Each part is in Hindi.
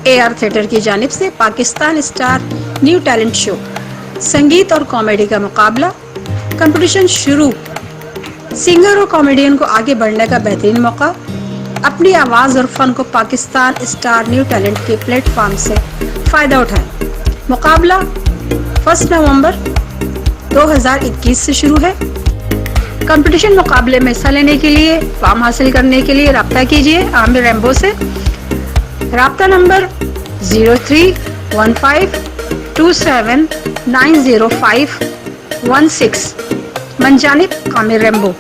AR थिएटर की जानिब से Pakistan star new talent show, संगीत और कॉमेडी का मुकाबला। कंपटीशन शुरू। सिंगर और कॉमेडियन को आगे बढ़ने का बेहतरीन मौका। अपनी आवाज़ और फन को पाकिस्तान स्टार न्यू टैलेंट के प्लेटफॉर्म से फ़ायदा उठाएं। मुकाबला 1 नवंबर 2021 से शुरू है। कंपटीशन मुकाबले में हिस्सा लेने के लिए, फॉर्म हासिल करने के लिए रब्ता कीजिए आमिर रैम्बो से। रब्ता नंबर 031527905116। मंजानिब आमिर रैम्बो।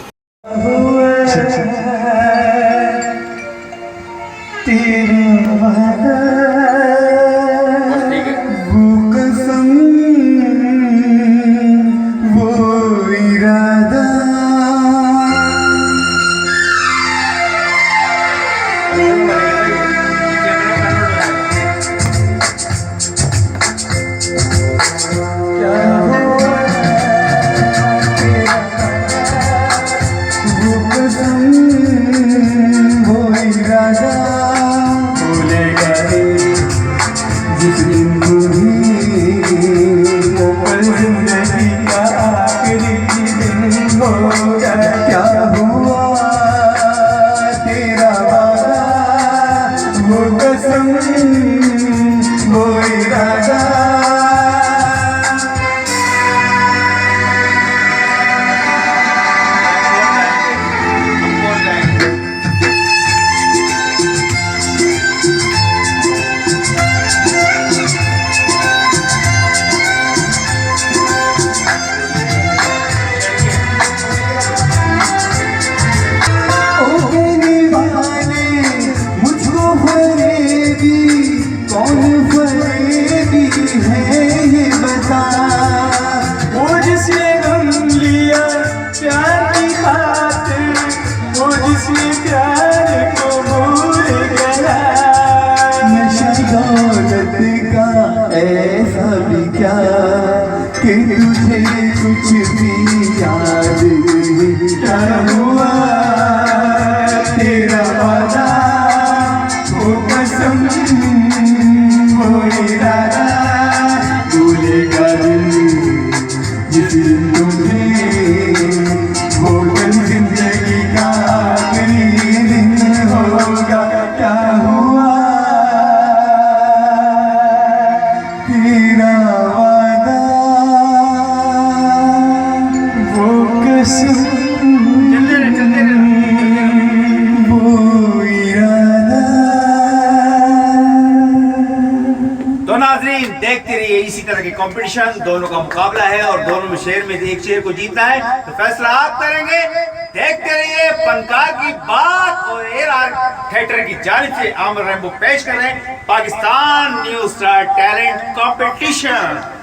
ऐसा भी क्या कि तुझे कुछ भी याद नहीं। क्या हुआ तेरा वादा, वो कसम, वो इरादा, भूलेगा दिल जिस दिन तुम्हें, वो कल जिंदगी का आखिरी दिन होगा। क्या हुआ तेरा वादा, वो कसम, वो इरादा। तो नाज़रीन देखते रहिए इसी तरह के कंपटीशन। दोनों का मुकाबला है और दोनों में शेर में एक शेर को जीतना है, तो फैसला आप करेंगे। देखते रहिए फनकार की बात और AR थिएटर की जानिब से आमिर रैम्बो पेश कर रहे हैं Pakistan new star talent competition.